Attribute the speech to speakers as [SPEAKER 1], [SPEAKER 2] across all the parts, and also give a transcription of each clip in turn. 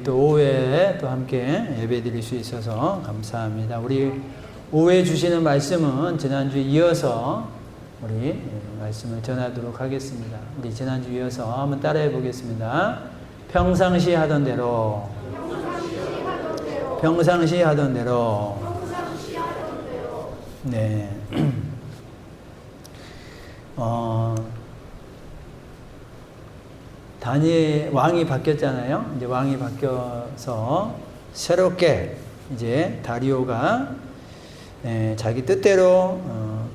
[SPEAKER 1] 또 오후에 또 함께 예배 드릴 수 있어서 감사합니다. 우리 오후에 주시는 말씀은 지난주에 이어서 우리 말씀을 전하도록 하겠습니다. 우리 지난주 이어서 한번 따라해 보겠습니다. 평상시 하던 대로, 평상시 하던 대로. 네. 다니엘 왕이 바뀌었잖아요. 이제 왕이 바뀌어서 새롭게 이제 다리오가 자기 뜻대로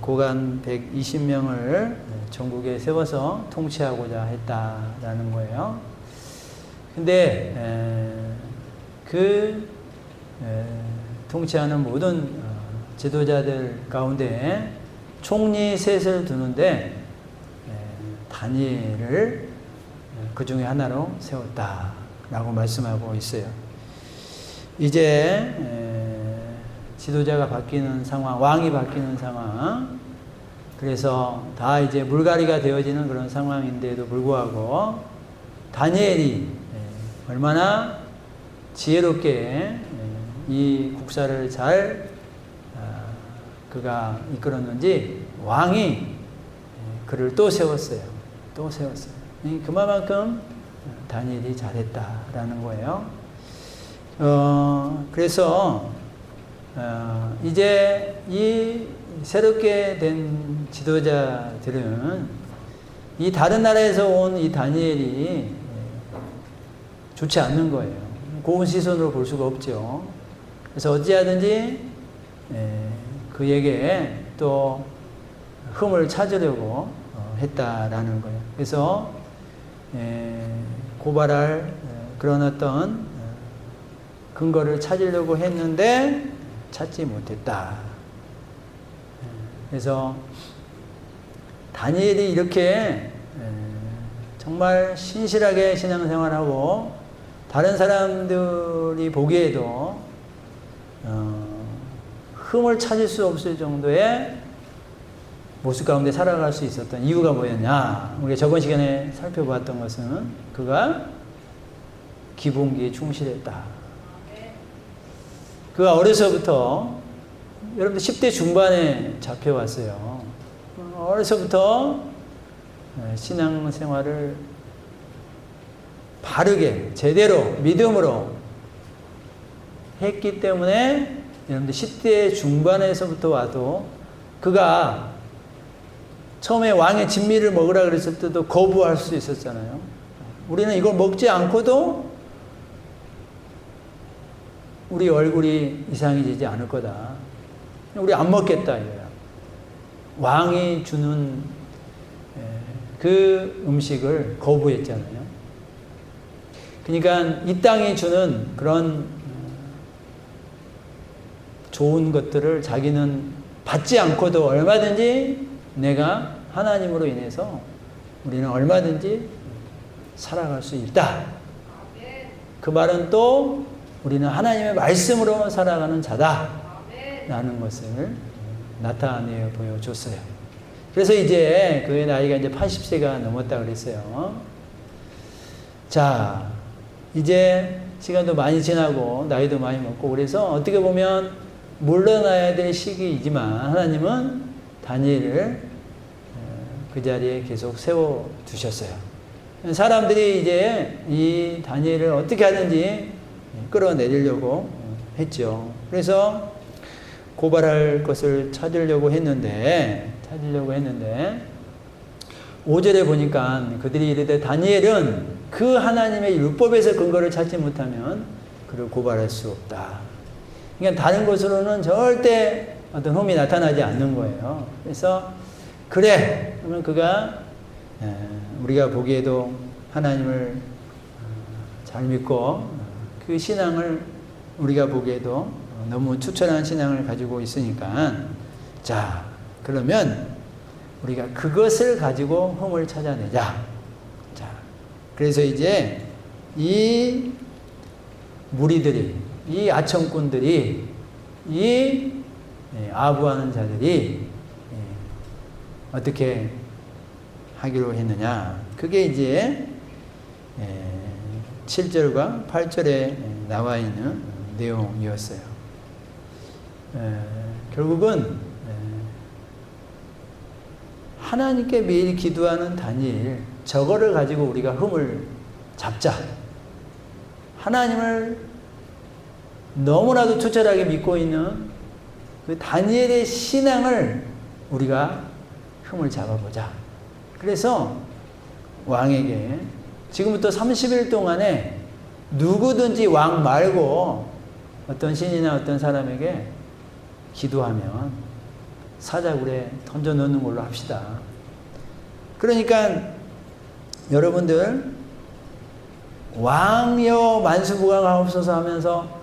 [SPEAKER 1] 고관 120명을 전국에 세워서 통치하고자 했다라는 거예요. 근데 그 통치하는 모든 지도자들 가운데 총리 셋을 두는데 다니엘을 그 중에 하나로 세웠다라고 말씀하고 있어요. 이제 지도자가 바뀌는 상황, 왕이 바뀌는 상황, 그래서 다 이제 물갈이가 되어지는 그런 상황인데도 불구하고 다니엘이 얼마나 지혜롭게 이 국사를 잘 그가 이끌었는지 왕이 그를 또 세웠어요. 또 세웠어요. 그만큼 다니엘이 잘했다라는 거예요. 그래서 이제 이 새롭게 된 지도자들은 이 다른 나라에서 온 이 다니엘이 좋지 않는 거예요. 고운 시선으로 볼 수가 없죠. 그래서 어찌하든지 그에게 또 흠을 찾으려고 했다라는 거예요. 그래서 고발할 그런 어떤 근거를 찾으려고 했는데 찾지 못했다. 그래서 다니엘이 이렇게 정말 신실하게 신앙생활하고 다른 사람들이 보기에도 흠을 찾을 수 없을 정도의 모습 가운데 살아갈 수 있었던 이유가 뭐였냐? 우리가 저번 시간에 살펴봤던 것은 그가 기본기에 충실했다. 그가 어려서부터 여러분들 10대 중반에 잡혀왔어요. 어려서부터 신앙생활을 바르게 제대로 믿음으로 했기 때문에 여러분들 10대 중반에서부터 와도 그가 처음에 왕의 진미를 먹으라 그랬을 때도 거부할 수 있었잖아요. 우리는 이걸 먹지 않고도 우리 얼굴이 이상해지지 않을 거다. 우리 안 먹겠다 이거야. 왕이 주는 그 음식을 거부했잖아요. 그러니까 이 땅이 주는 그런 좋은 것들을 자기는 받지 않고도 얼마든지 내가 하나님으로 인해서 우리는 얼마든지 살아갈 수 있다. 그 말은 또 우리는 하나님의 말씀으로 살아가는 자다. 라는 것을 나타내어 보여줬어요. 그래서 이제 그의 나이가 이제 80세가 넘었다 그랬어요. 자, 이제 시간도 많이 지나고 나이도 많이 먹고 그래서 어떻게 보면 물러나야 될 시기이지만 하나님은 다니엘을 그 자리에 계속 세워두셨어요. 사람들이 이제 이 다니엘을 어떻게 하든지 끌어내리려고 했죠. 그래서 고발할 것을 찾으려고 했는데 5절에 보니까 그들이 이르되 다니엘은 그 하나님의 율법에서 근거를 찾지 못하면 그를 고발할 수 없다. 그러니까 다른 것으로는 절대 어떤 흠이 나타나지 않는 거예요. 그래서 그래 그러면 그가 우리가 보기에도 하나님을 잘 믿고 그 신앙을 우리가 보기에도 너무 추천한 신앙을 가지고 있으니까 자 그러면 우리가 그것을 가지고 흠을 찾아내자. 자 그래서 이제 이 무리들이 이 아첨꾼들이 이 아부하는 자들이 어떻게 하기로 했느냐. 그게 이제 7절과 8절에 나와 있는 내용이었어요. 결국은 하나님께 매일 기도하는 다니엘, 저거를 가지고 우리가 흠을 잡자. 하나님을 너무나도 투철하게 믿고 있는 그 다니엘의 신앙을 우리가 흠을 잡아보자. 그래서 왕에게 지금부터 30일 동안에 누구든지 왕 말고 어떤 신이나 어떤 사람에게 기도하면 사자굴에 던져 넣는 걸로 합시다. 그러니까 여러분들 왕여 만수무강하옵소서 하면서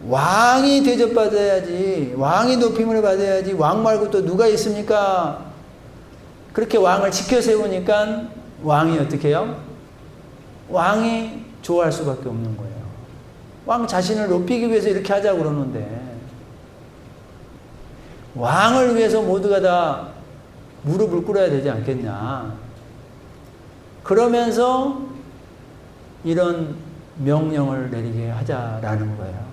[SPEAKER 1] 왕이 대접받아야지, 왕이 높임을 받아야지, 왕 말고 또 누가 있습니까? 그렇게 왕을 지켜 세우니까 왕이 어떻게 해요? 왕이 좋아할 수밖에 없는 거예요. 왕 자신을 높이기 위해서 이렇게 하자고 그러는데 왕을 위해서 모두가 다 무릎을 꿇어야 되지 않겠냐. 그러면서 이런 명령을 내리게 하자라는 거예요.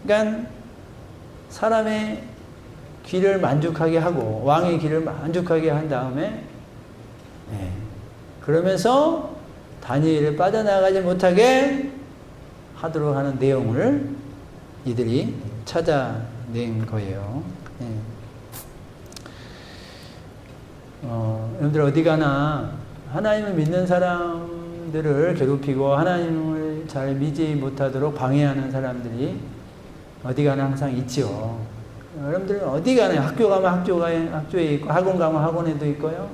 [SPEAKER 1] 그러니까 사람의 귀를 만족하게 하고 왕의 귀를 만족하게 한 다음에 그러면서 다니엘을 빠져나가지 못하게 하도록 하는 내용을 이들이 찾아낸 거예요. 여러분들 어디 가나 하나님을 믿는 사람들을 괴롭히고 하나님을 잘 믿지 못하도록 방해하는 사람들이 어디 가나 항상 있죠. 여러분들 어디 가나 학교 가면 학교에 있고 학원 가면 학원에도 있고요.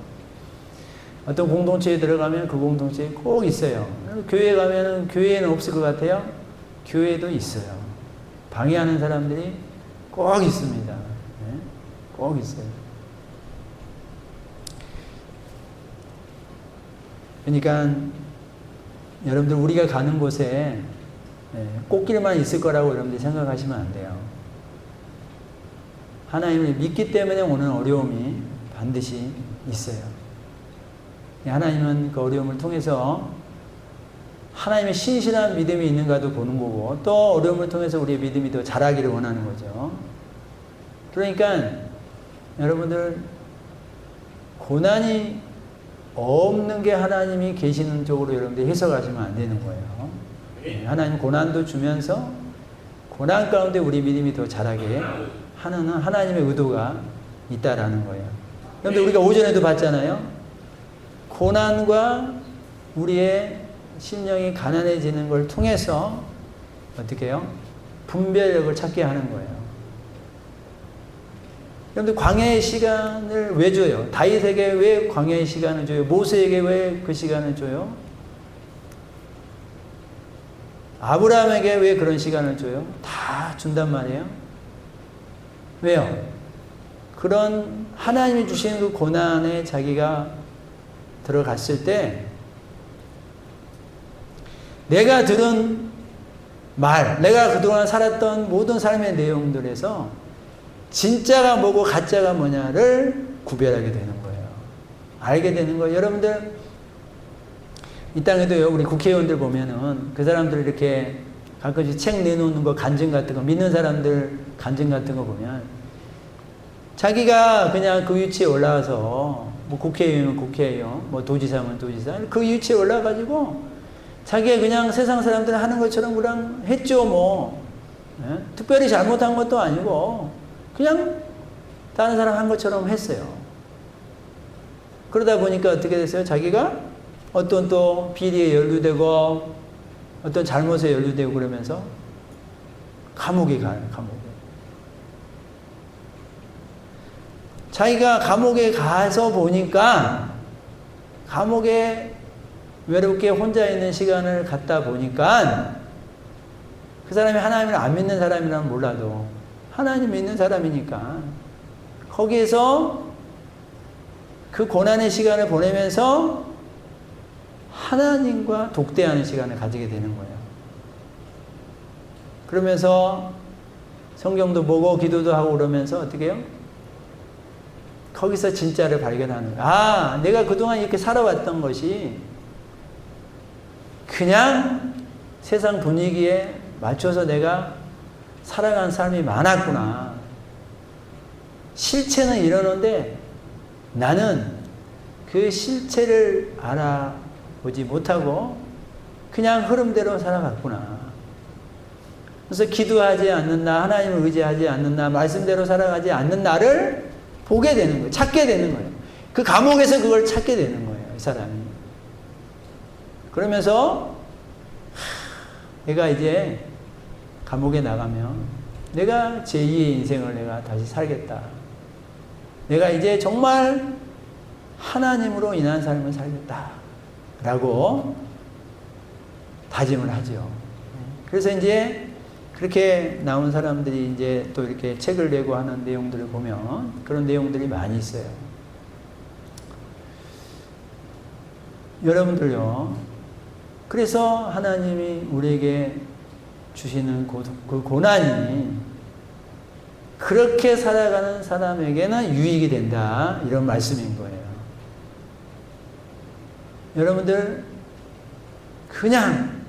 [SPEAKER 1] 어떤 공동체에 들어가면 그 공동체에 꼭 있어요. 교회 가면은 교회에는 없을 것 같아요. 교회도 있어요. 방해하는 사람들이 꼭 있습니다. 꼭 있어요. 그러니까 여러분들 우리가 가는 곳에 꽃길만 있을 거라고 여러분들이 생각하시면 안 돼요. 하나님을 믿기 때문에 오는 어려움이 반드시 있어요. 하나님은 그 어려움을 통해서 하나님의 신실한 믿음이 있는가도 보는 거고 또 어려움을 통해서 우리의 믿음이 더 자라기를 원하는 거죠. 그러니까 여러분들 고난이 없는 게 하나님이 계시는 쪽으로 여러분들이 해석하시면 안 되는 거예요. 하나님 고난도 주면서 고난 가운데 우리 믿음이 더 자라게 하는 하나님의 의도가 있다라는 거예요. 그런데 우리가 오전에도 봤잖아요. 고난과 우리의 심령이 가난해지는 걸 통해서 어떻게 해요? 분별력을 찾게 하는 거예요. 여러분들 광야의 시간을 왜 줘요? 다윗에게 왜 광야의 시간을 줘요? 모세에게 왜 그 시간을 줘요? 아브라함에게 왜 그런 시간을 줘요? 다 준단 말이에요. 왜요? 그런 하나님이 주시는 그 고난에 자기가 들어갔을 때 내가 들은 말, 내가 그동안 살았던 모든 삶의 내용들에서 진짜가 뭐고 가짜가 뭐냐를 구별하게 되는 거예요. 알게 되는 거예요. 여러분들 이 땅에도요, 우리 국회의원들 보면은 그 사람들 이렇게 가끔씩 책 내놓는 거, 간증 같은 거, 믿는 사람들 간증 같은 거 보면 자기가 그냥 그 위치에 올라와서 뭐 국회의원은 국회의원, 뭐 도지사면 도지사, 그 위치에 올라가지고 자기가 그냥 세상 사람들 하는 것처럼 그냥 했죠, 뭐. 특별히 잘못한 것도 아니고 그냥 다른 사람 한 것처럼 했어요. 그러다 보니까 어떻게 됐어요? 자기가 어떤 또 비리에 연루되고 어떤 잘못에 연루되고 그러면서 감옥에 가요, 감옥에. 자기가 감옥에 가서 보니까 감옥에 외롭게 혼자 있는 시간을 갖다 보니까 그 사람이 하나님을 안 믿는 사람이라면 몰라도 하나님 믿는 사람이니까 거기에서 그 고난의 시간을 보내면서 하나님과 독대하는 시간을 가지게 되는 거예요. 그러면서 성경도 보고 기도도 하고 그러면서 어떻게 해요? 거기서 진짜를 발견하는 거예요. 아, 내가 그동안 이렇게 살아왔던 것이 그냥 세상 분위기에 맞춰서 내가 살아가는 사람이 많았구나. 실체는 이러는데 나는 그 실체를 알아보지 못하고 그냥 흐름대로 살아갔구나. 그래서 기도하지 않는 나, 하나님을 의지하지 않는 나, 말씀대로 살아가지 않는 나를 보게 되는 거예요. 찾게 되는 거예요. 그 감옥에서 그걸 찾게 되는 거예요. 이 사람이. 그러면서 내가 이제 감옥에 나가면 내가 제2의 인생을 내가 다시 살겠다. 내가 이제 정말 하나님으로 인한 삶을 살겠다. 라고 다짐을 하죠. 그래서 이제 그렇게 나온 사람들이 이제 또 이렇게 책을 내고 하는 내용들을 보면 그런 내용들이 많이 있어요. 여러분들요. 그래서 하나님이 우리에게 주시는 그 고난이 그렇게 살아가는 사람에게는 유익이 된다. 이런 말씀인 거예요. 여러분들 그냥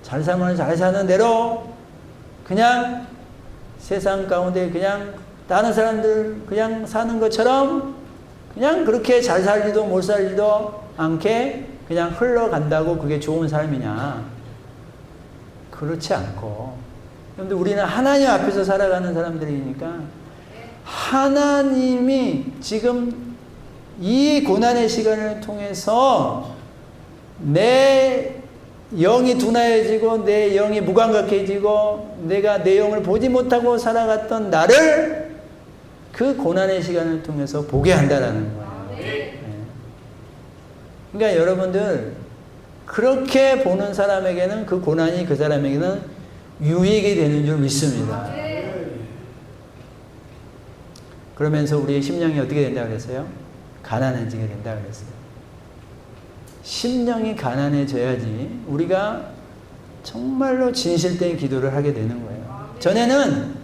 [SPEAKER 1] 잘 살면 잘 사는 대로 그냥 세상 가운데 그냥 다른 사람들 그냥 사는 것처럼 그냥 그렇게 잘 살지도 못 살지도 않게 그냥 흘러간다고 그게 좋은 삶이냐? 그렇지 않고 여러분들 우리는 하나님 앞에서 살아가는 사람들이니까 하나님이 지금 이 고난의 시간을 통해서 내 영이 둔하여지고 내 영이 무감각해지고 내가 내 영을 보지 못하고 살아갔던 나를 그 고난의 시간을 통해서 보게 한다라는 거예요. 네. 그러니까 여러분들 그렇게 보는 사람에게는 그 고난이 그 사람에게는 유익이 되는 줄 믿습니다. 그러면서 우리의 심령이 어떻게 된다고 그랬어요? 가난해지게 된다고 그랬어요. 심령이 가난해져야지 우리가 정말로 진실된 기도를 하게 되는 거예요. 전에는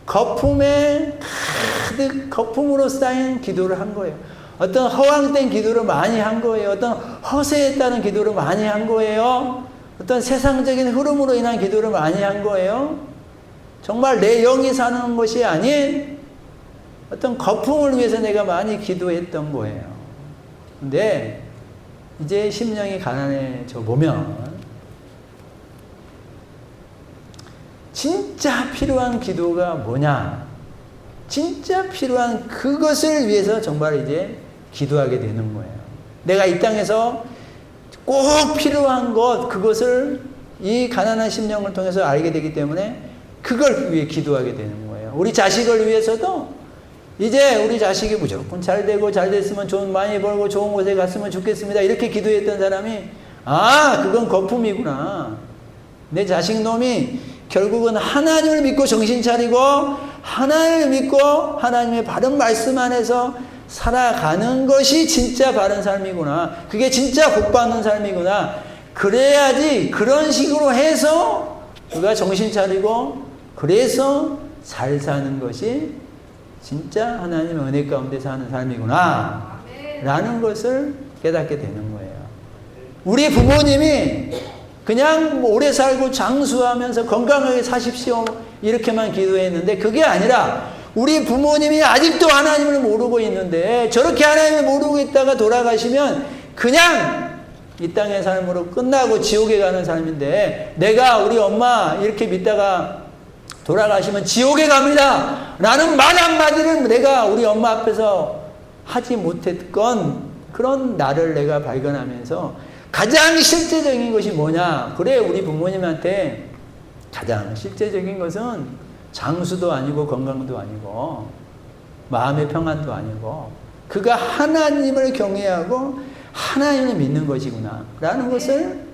[SPEAKER 1] 거품에 가득 거품으로 쌓인 기도를 한 거예요. 어떤 허황된 기도를 많이 한 거예요. 어떤 허세에 따른 기도를 많이 한 거예요. 어떤 세상적인 흐름으로 인한 기도를 많이 한 거예요. 정말 내 영이 사는 것이 아닌 어떤 거품을 위해서 내가 많이 기도했던 거예요. 근데 이제 심령이 가난해져 보면 진짜 필요한 기도가 뭐냐? 진짜 필요한 그것을 위해서 정말 이제 기도하게 되는 거예요. 내가 이 땅에서 꼭 필요한 것, 그것을 이 가난한 심령을 통해서 알게 되기 때문에 그걸 위해 기도하게 되는 거예요. 우리 자식을 위해서도 이제 우리 자식이 무조건 잘 되고 잘 됐으면 돈 많이 벌고 좋은 곳에 갔으면 좋겠습니다. 이렇게 기도했던 사람이 그건 거품이구나. 내 자식 놈이 결국은 하나님을 믿고 정신 차리고 하나님을 믿고 하나님의 바른 말씀 안에서 살아가는 것이 진짜 바른 삶이구나. 그게 진짜 복 받는 삶이구나. 그래야지 그런 식으로 해서 그가 정신 차리고 그래서 잘 사는 것이 진짜 하나님의 은혜 가운데 사는 삶이구나 라는 것을 깨닫게 되는 거예요. 우리 부모님이 그냥 오래 살고 장수하면서 건강하게 사십시오 이렇게만 기도했는데 그게 아니라 우리 부모님이 아직도 하나님을 모르고 있는데 저렇게 하나님을 모르고 있다가 돌아가시면 그냥 이 땅의 삶으로 끝나고 지옥에 가는 삶인데 내가 우리 엄마 이렇게 믿다가 돌아가시면 지옥에 갑니다 라는 말 한마디를 내가 우리 엄마 앞에서 하지 못했건 그런 나를 내가 발견하면서 가장 실제적인 것이 뭐냐? 그래 우리 부모님한테 가장 실제적인 것은 장수도 아니고 건강도 아니고 마음의 평안도 아니고 그가 하나님을 경외하고 하나님을 믿는 것이구나 라는 것을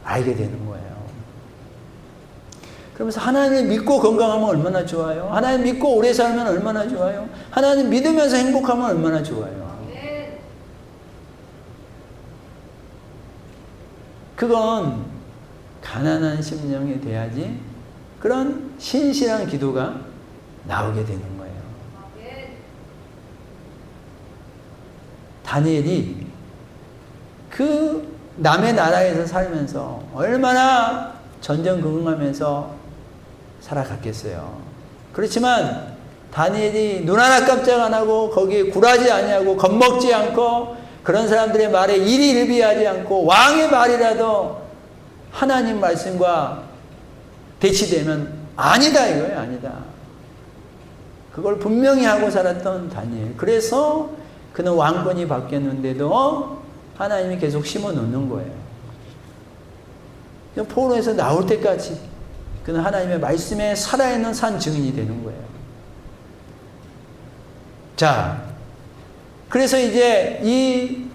[SPEAKER 1] 알게 되는 거예요. 그러면서 하나님을 믿고 건강하면 얼마나 좋아요. 하나님 믿고 오래 살면 얼마나 좋아요. 하나님 믿으면서 행복하면 얼마나 좋아요. 그건 가난한 심령이 돼야지 그런 신실한 기도가 나오게 되는 거예요. 다니엘이 그 남의 나라에서 살면서 얼마나 전전긍긍하면서 살아갔겠어요. 그렇지만 다니엘이 눈 하나 깜짝 안 하고 거기에 굴하지 아니하고 겁먹지 않고 그런 사람들의 말에 일희일비하지 않고 왕의 말이라도 하나님 말씀과 대치되면 아니다 이거예요. 아니다. 그걸 분명히 하고 살았던 다니엘. 그래서 그는 왕권이 바뀌었는데도 하나님이 계속 심어 놓는 거예요. 포로에서 나올 때까지 그는 하나님의 말씀에 살아있는 산 증인이 되는 거예요. 자, 그래서 이제 이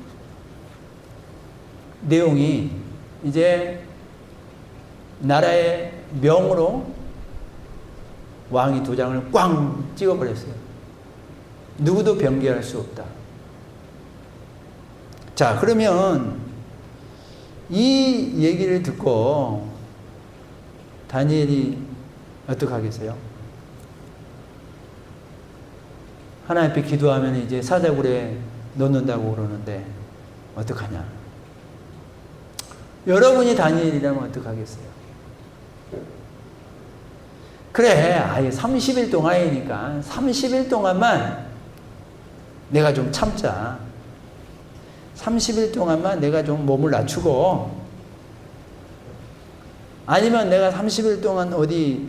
[SPEAKER 1] 내용이 이제 나라의 명으로 왕이 도장을 꽝 찍어버렸어요. 누구도 변개할 수 없다. 자, 그러면 이 얘기를 듣고 다니엘이 어떻게 하겠어요? 하나님 앞에 기도하면 이제 사자굴에 넣는다고 그러는데 어떡하냐? 여러분이 다니엘이라면 어떡하겠어요? 그래, 아예 30일 동안이니까 30일 동안만 내가 좀 참자. 30일 동안만 내가 좀 몸을 낮추고 아니면 내가 30일 동안 어디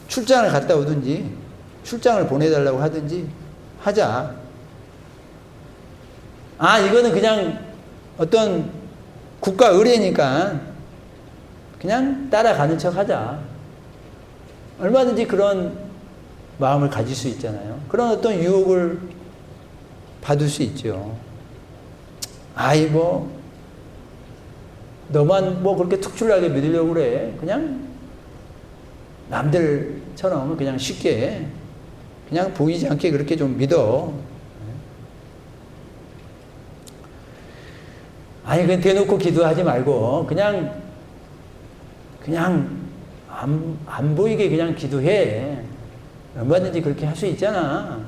[SPEAKER 1] 출장을 갔다 오든지 출장을 보내달라고 하든지 하자. 아, 이거는 그냥 어떤 국가 의례니까 그냥 따라가는 척 하자. 얼마든지 그런 마음을 가질 수 있잖아요. 그런 어떤 유혹을 받을 수 있죠. 아이, 너만 그렇게 특출나게 믿으려고 그래. 그냥 남들처럼 그냥 쉽게 그냥 보이지 않게 그렇게 좀 믿어. 아니, 그냥 대놓고 기도하지 말고 그냥 안 보이게 그냥 기도해. 얼마든지 그렇게 할 수 있잖아.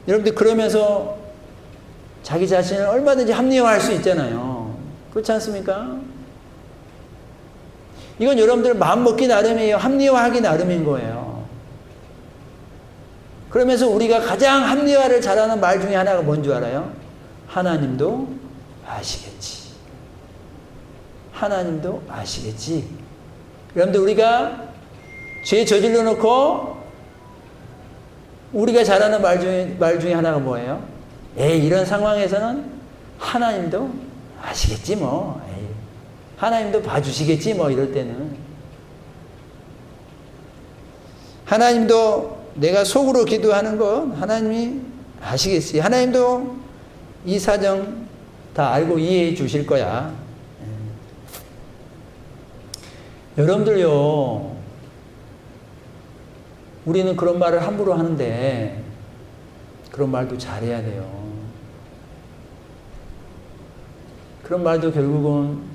[SPEAKER 1] 여러분들 그러면서 자기 자신을 얼마든지 합리화할 수 있잖아요. 그렇지 않습니까? 이건 여러분들 마음먹기 나름이에요. 합리화하기 나름인 거예요. 그러면서 우리가 가장 합리화를 잘하는 말 중에 하나가 뭔 줄 알아요? 하나님도 아시겠지. 하나님도 아시겠지. 여러분들 우리가 죄 저질러 놓고 우리가 잘하는 말 중에 하나가 뭐예요? 에이, 이런 상황에서는 하나님도 아시겠지 뭐. 에이, 하나님도 봐주시겠지 뭐. 이럴 때는 하나님도 내가 속으로 기도하는 건 하나님이 아시겠지. 하나님도 이 사정 다 알고 이해해 주실 거야. 여러분들요, 우리는 그런 말을 함부로 하는데 그런 말도 잘해야 돼요. 그런 말도 결국은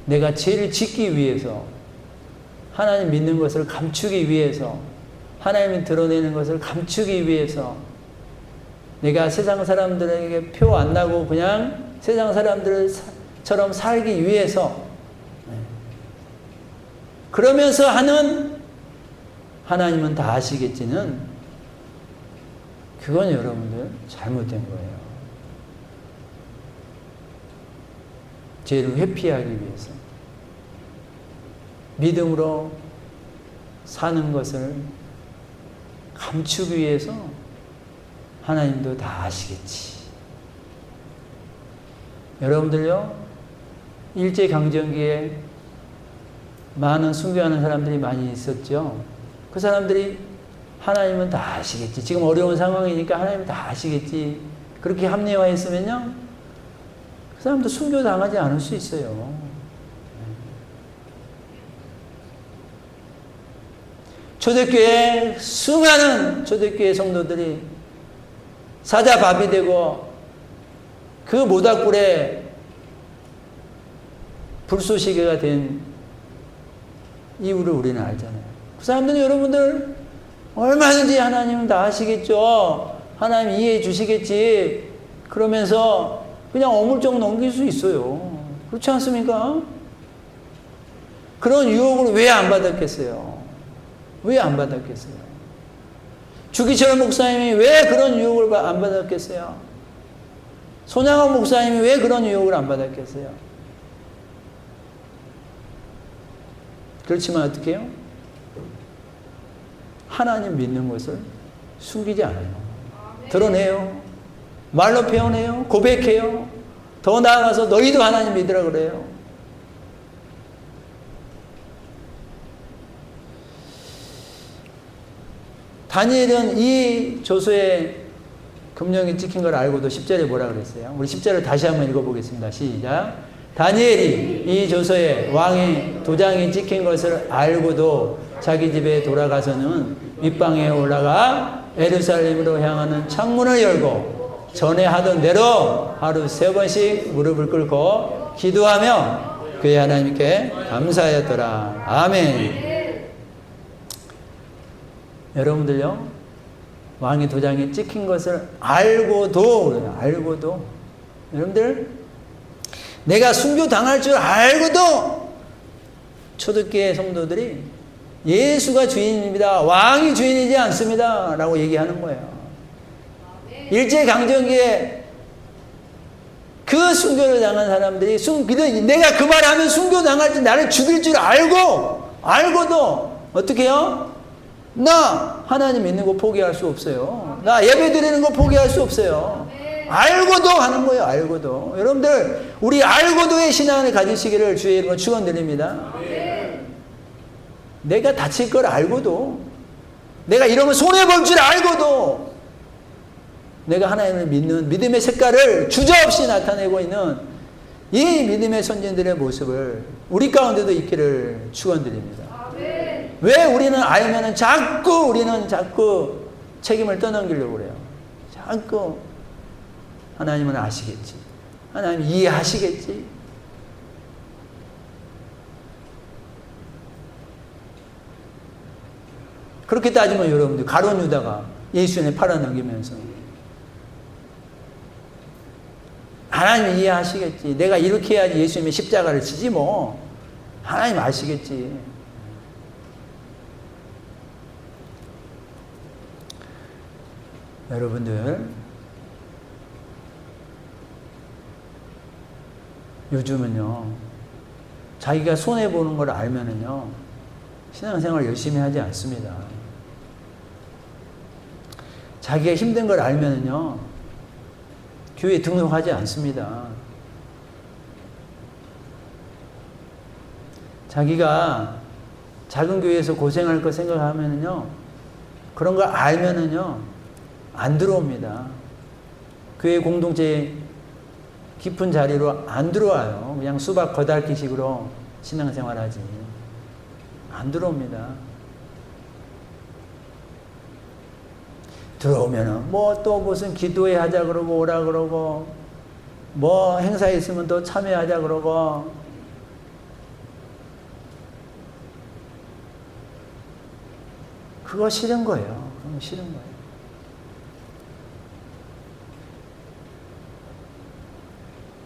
[SPEAKER 1] 내가 죄를 짓기 위해서, 하나님 믿는 것을 감추기 위해서, 하나님이 드러내는 것을 감추기 위해서, 내가 세상 사람들에게 표 안 나고 그냥 세상 사람들처럼 살기 위해서, 그러면서 하는 하나님은 다 아시겠지는 그건 여러분들 잘못된 거예요. 죄를 회피하기 위해서 믿음으로 사는 것을 감추기 위해서 하나님도 다 아시겠지. 여러분들요, 일제강점기에 많은 순교하는 사람들이 많이 있었죠. 그 사람들이 하나님은 다 아시겠지. 지금 어려운 상황이니까 하나님은 다 아시겠지. 그렇게 합리화했으면요, 그 사람도 순교 당하지 않을 수 있어요. 초대교회 수많은 초대교회 성도들이 사자밥이 되고 그 모닥불에 불쏘시개가 된 이유를 우리는 알잖아요. 그 사람들은 여러분들 얼마든지 하나님은 다 아시겠죠. 하나님 이해해 주시겠지. 그러면서 그냥 어물쩍 넘길 수 있어요. 그렇지 않습니까? 그런 유혹을 왜 안 받았겠어요? 왜 안 받았겠어요? 주기철 목사님이 왜 그런 유혹을 안 받았겠어요? 손양원 목사님이 왜 그런 유혹을 안 받았겠어요? 그렇지만 어떻게 해요? 하나님 믿는 것을 숨기지 않아요. 드러내요. 말로 표현해요. 고백해요. 더 나아가서 너희도 하나님 믿으라 그래요. 다니엘은 이 조서에 금령이 찍힌 걸 알고도 10절에 뭐라 그랬어요? 우리 10절을 다시 한번 읽어보겠습니다. 시작. 다니엘이 이 조서에 왕의 도장이 찍힌 것을 알고도 자기 집에 돌아가서는 윗방에 올라가 예루살렘으로 향하는 창문을 열고 전에 하던 대로 하루 3번씩 무릎을 꿇고 기도하며 그의 하나님께 감사하였더라. 아멘. 여러분들요, 왕의 도장이 찍힌 것을 알고도 여러분들, 내가 순교당할 줄 알고도 초대교회 성도들이 예수가 주인입니다, 왕이 주인이지 않습니다 라고 얘기하는 거예요. 일제강점기에 그 순교를 당한 사람들이 내가 그 말하면 순교당할지 나를 죽일 줄 알고도 어떻게 해요? 나 하나님 믿는 거 포기할 수 없어요. 나 예배 드리는 거 포기할 수 없어요. 알고도 하는 거예요. 알고도. 여러분들 우리 알고도의 신앙을 가지시기를 주의 이름으로 축원드립니다. 내가 다칠 걸 알고도, 내가 이러면 손해볼 줄 알고도 내가 하나님을 믿는 믿음의 색깔을 주저없이 나타내고 있는 이 믿음의 선진들의 모습을 우리 가운데도 있기를 축원드립니다. 왜 우리는 알면은 자꾸 책임을 떠넘기려고 그래요. 자꾸 하나님은 아시겠지. 하나님 이해하시겠지. 그렇게 따지면 여러분들 가룟 유다가 예수님을 팔아넘기면서 하나님 이해하시겠지. 내가 이렇게 해야지 예수님의 십자가를 지지 뭐. 하나님 아시겠지. 여러분들 요즘은요, 자기가 손해보는 걸 알면은요 신앙생활 열심히 하지 않습니다. 자기가 힘든 걸 알면은요 교회 등록하지 않습니다. 자기가 작은 교회에서 고생할 거 생각하면은요, 그런 걸 알면은요 안 들어옵니다. 교회 공동체 깊은 자리로 안 들어와요. 그냥 수박 거달기식으로 신앙생활 하지. 안 들어옵니다. 들어오면은 뭐 또 무슨 기도회 하자 그러고 오라 그러고 뭐 행사 있으면 또 참여하자 그러고 그거 싫은 거예요. 그거 싫은 거예요.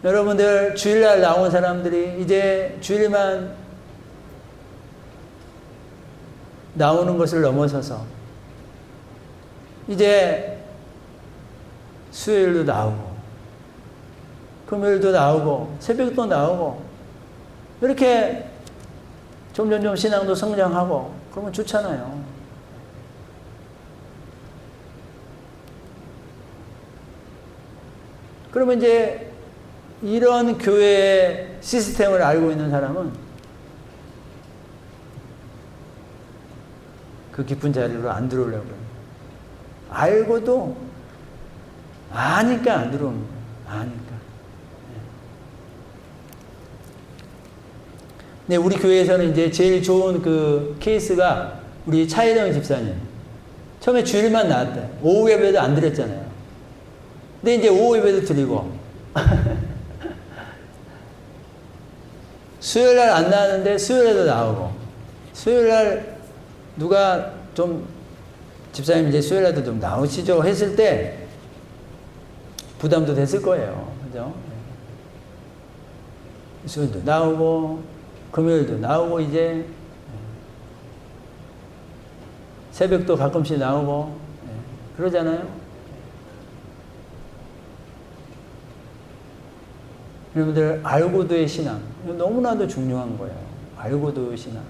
[SPEAKER 1] 여러분들 주일날 나온 사람들이 이제 주일만 나오는 것을 넘어서서 이제 수요일도 나오고 금요일도 나오고 새벽도 나오고 이렇게 점점점 신앙도 성장하고 그러면 좋잖아요. 그러면 이제 이런 교회의 시스템을 알고 있는 사람은 그 깊은 자리로 안 들어오려고 해요. 알고도 아니까 안 들어오는 거예요. 아니까. 네, 우리 교회에서는 이제 제일 좋은 그 케이스가 우리 차이령 집사님. 처음에 주일만 나왔대. 오후 예배도 안 드렸잖아요. 근데 이제 오후 예배도 드리고 수요일날 안 나왔는데 수요일에도 나오고 수요일날 누가 좀 집사님 이제 수요일날도 좀 나오시죠 했을 때 부담도 됐을 거예요. 그죠? 수요일도 나오고, 금요일도 나오고, 이제, 새벽도 가끔씩 나오고, 그러잖아요. 여러분들, 알고도의 신앙. 너무나도 중요한 거예요. 알고도의 신앙.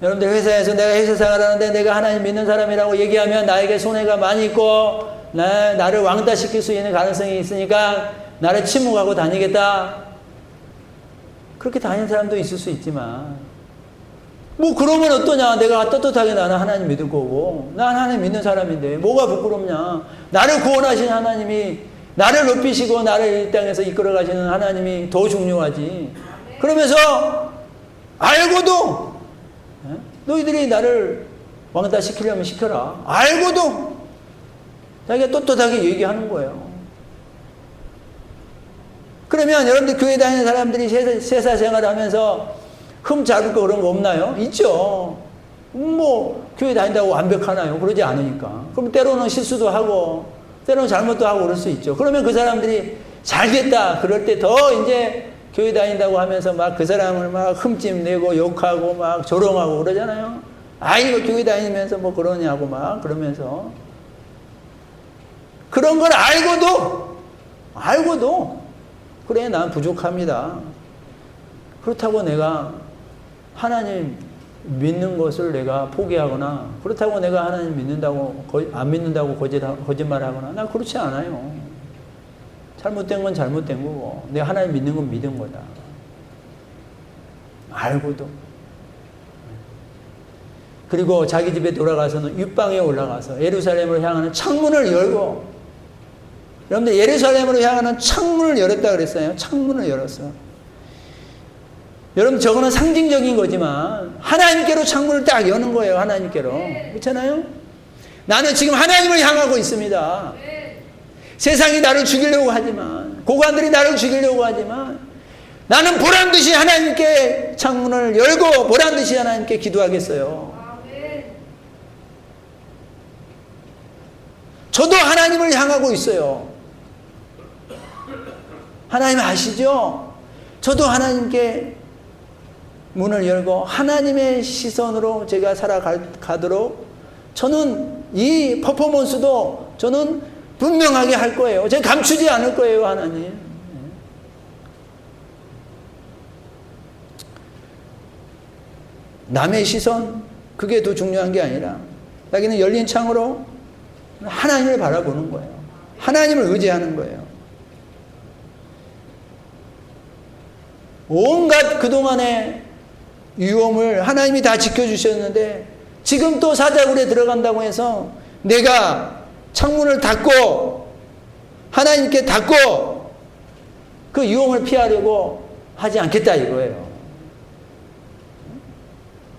[SPEAKER 1] 여러분들 회사에서 내가 회사 생활하는데 내가 하나님 믿는 사람이라고 얘기하면 나에게 손해가 많이 있고 나를 왕따시킬 수 있는 가능성이 있으니까 나를 침묵하고 다니겠다. 그렇게 다니는 사람도 있을 수 있지만 뭐 그러면 어떠냐. 내가 떳떳하게 나는 하나님 믿을 거고 난 하나님 믿는 사람인데 뭐가 부끄럽냐. 나를 구원하신 하나님이 나를 높이시고 나를 이 땅에서 이끌어 가시는 하나님이 더 중요하지. 그러면서 알고도 너희들이 나를 왕따 시키려면 시켜라. 알고도 자기가 떳떳하게 얘기하는 거예요. 그러면 여러분들 교회 다니는 사람들이 세사 생활하면서 흠 잡을 거 그런 거 없나요? 있죠. 뭐 교회 다닌다고 완벽하나요? 그러지 않으니까. 그럼 때로는 실수도 하고 때로는 잘못도 하고 그럴 수 있죠. 그러면 그 사람들이 잘됐다 그럴 때 더 이제 교회 다닌다고 하면서 막 그 사람을 막 흠집 내고 욕하고 막 조롱하고 그러잖아요. 이거 교회 다니면서 뭐 그러냐고 막 그러면서. 그런 걸 알고도, 그래, 난 부족합니다. 그렇다고 내가 하나님 믿는 것을 내가 포기하거나, 그렇다고 내가 하나님 안 믿는다고 거짓말하거나, 난 그렇지 않아요. 잘못된 건 잘못된 거고 내가 하나님 믿는 건 믿은 거다. 알고도. 그리고 자기 집에 돌아가서는 윗방에 올라가서 예루살렘으로 향하는 창문을 열고, 여러분들 예루살렘으로 향하는 창문을 열었다 그랬어요. 창문을 열었어. 여러분 저거는 상징적인 거지만 하나님께로 창문을 딱 여는 거예요. 하나님께로. 그렇잖아요? 나는 지금 하나님을 향하고 있습니다. 세상이 나를 죽이려고 하지만, 고관들이 나를 죽이려고 하지만, 나는 보란듯이 하나님께 창문을 열고 보란듯이 하나님께 기도하겠어요. 저도 하나님을 향하고 있어요. 하나님 아시죠? 저도 하나님께 문을 열고 하나님의 시선으로 제가 살아가도록 저는 이 퍼포먼스도 저는 분명하게 할 거예요. 제가 감추지 않을 거예요, 하나님. 남의 시선, 그게 더 중요한 게 아니라 자기는 열린 창으로 하나님을 바라보는 거예요. 하나님을 의지하는 거예요. 온갖 그동안의 위험을 하나님이 다 지켜주셨는데 지금 또 사자굴에 들어간다고 해서 내가 창문을 닫고 하나님께 닫고 그 위험을 피하려고 하지 않겠다 이거예요.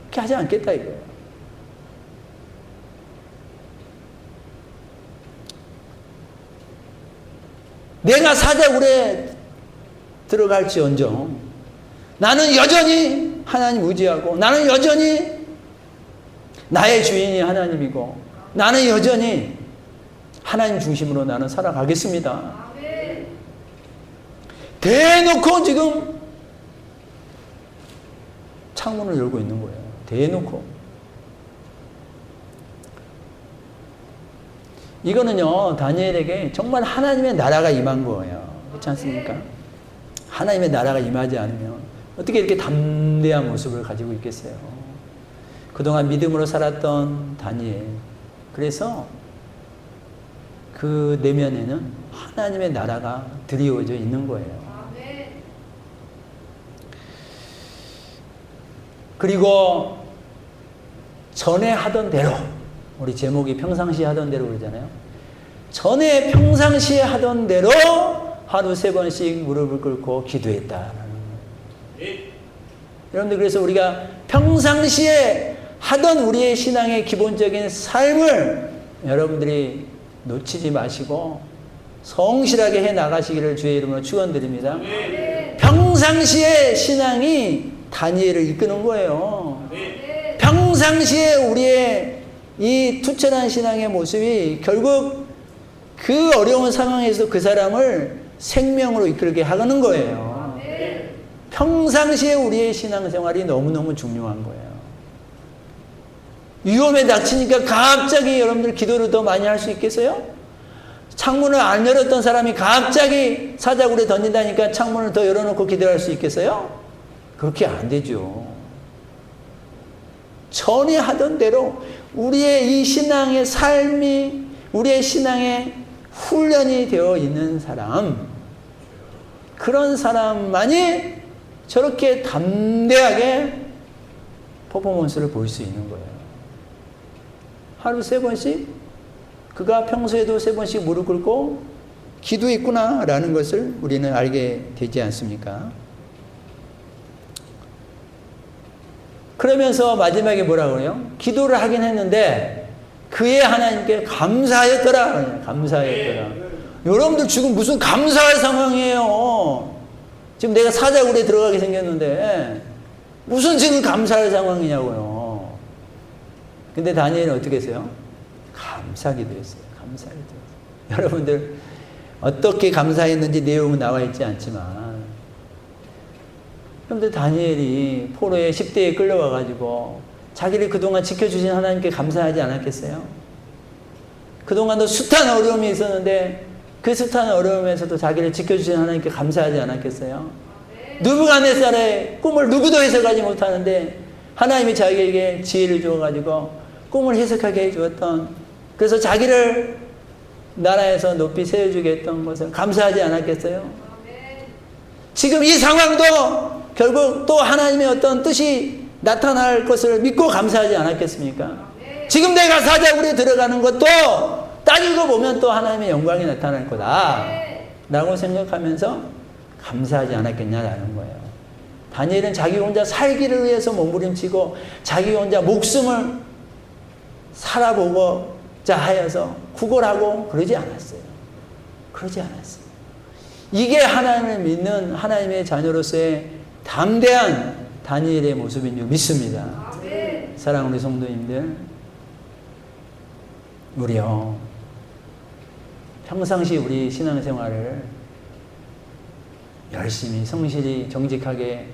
[SPEAKER 1] 그렇게 하지 않겠다 이거예요. 내가 사자굴에 들어갈지언정 나는 여전히 하나님 의지하고 나는 여전히 나의 주인이 하나님이고 나는 여전히 하나님 중심으로 나는 살아가겠습니다. 대놓고 지금 창문을 열고 있는 거예요. 대놓고. 이거는요, 다니엘에게 정말 하나님의 나라가 임한 거예요. 그렇지 않습니까? 하나님의 나라가 임하지 않으면 어떻게 이렇게 담대한 모습을 가지고 있겠어요? 그동안 믿음으로 살았던 다니엘. 그래서 그 내면에는 하나님의 나라가 드리워져 있는 거예요. 그리고 전에 하던 대로, 우리 제목이 평상시에 하던 대로 그러잖아요. 전에 평상시에 하던 대로 하루 3번씩 무릎을 꿇고 기도했다라는 거예요. 여러분들, 그래서 우리가 평상시에 하던 우리의 신앙의 기본적인 삶을 여러분들이 놓치지 마시고 성실하게 해 나가시기를 주의 이름으로 축원드립니다. 평상시에 신앙이 다니엘을 이끄는 거예요. 평상시에 우리의 이 투철한 신앙의 모습이 결국 그 어려운 상황에서 그 사람을 생명으로 이끌게 하는 거예요. 평상시에 우리의 신앙생활이 너무너무 중요한 거예요. 위험에 닥치니까 갑자기 여러분들 기도를 더 많이 할 수 있겠어요? 창문을 안 열었던 사람이 갑자기 사자굴에 던진다니까 창문을 더 열어놓고 기도할 수 있겠어요? 그렇게 안 되죠. 전에 하던 대로 우리의 이 신앙의 삶이, 우리의 신앙의 훈련이 되어 있는 사람, 그런 사람만이 저렇게 담대하게 퍼포먼스를 보일 수 있는 거예요. 하루 3번씩, 그가 평소에도 3번씩 무릎 꿇고 기도했구나라는 것을 우리는 알게 되지 않습니까? 그러면서 마지막에 뭐라고 그래요? 기도를 하긴 했는데 그의 하나님께 감사하였더라. 감사하였더라. 여러분들 지금 무슨 감사할 상황이에요? 지금 내가 사자굴에 들어가게 생겼는데 무슨 지금 감사할 상황이냐고요. 근데 다니엘은 어떻게 했어요? 감사기도 했어요. 감사기도 했어요. 여러분들 어떻게 감사했는지 내용은 나와 있지 않지만 그런데 다니엘이 포로의 10대에 끌려와가지고 자기를 그동안 지켜주신 하나님께 감사하지 않았겠어요? 그동안도 숱한 어려움이 있었는데 그 숱한 어려움에서도 자기를 지켜주신 하나님께 감사하지 않았겠어요? 느부갓네살의 꿈을 누구도 해석하지 못하는데 하나님이 자기에게 지혜를 주어가지고 꿈을 해석하게 해주었던, 그래서 자기를 나라에서 높이 세워주게 했던 것을 감사하지 않았겠어요? 지금 이 상황도 결국 또 하나님의 어떤 뜻이 나타날 것을 믿고 감사하지 않았겠습니까? 지금 내가 사자굴에 들어가는 것도 따지고 보면 또 하나님의 영광이 나타날 거다 라고 생각하면서 감사하지 않았겠냐라는 거예요. 다니엘은 자기 혼자 살기를 위해서 몸부림치고 자기 혼자 목숨을 살아보고자 하여서 구걸하고 그러지 않았어요. 그러지 않았어요. 이게 하나님을 믿는 하나님의 자녀로서의 담대한 다니엘의 모습인 줄 믿습니다. 사랑하는 우리 성도님들, 우리요 평상시 우리 신앙생활을 열심히 성실히 정직하게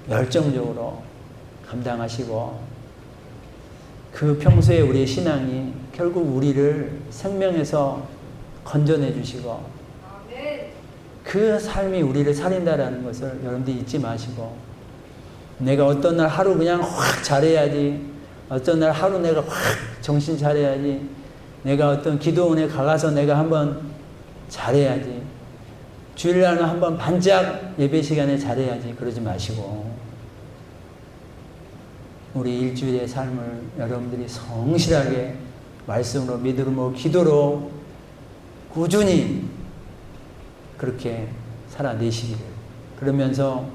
[SPEAKER 1] 열정적으로 감당하시고 그 평소에 우리의 신앙이 결국 우리를 생명에서 건져내 주시고 그 삶이 우리를 살린다라는 것을 여러분들이 잊지 마시고, 내가 어떤 날 하루 그냥 확 잘해야지, 어떤 날 하루 내가 확 정신 차려야지, 내가 어떤 기도원에 가서 내가 한번 잘해야지, 주일날은 한번 반짝 예배 시간에 잘해야지, 그러지 마시고 우리 일주일의 삶을 여러분들이 성실하게 말씀으로, 믿음으로, 기도로 꾸준히 그렇게 살아내시기를, 그러면서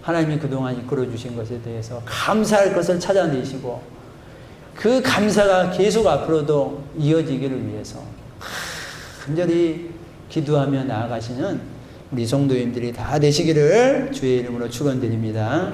[SPEAKER 1] 하나님이 그동안 이끌어 주신 것에 대해서 감사할 것을 찾아내시고 그 감사가 계속 앞으로도 이어지기를 위해서 간절히 기도하며 나아가시는 우리 성도님들이 다 되시기를 주의 이름으로 축원드립니다.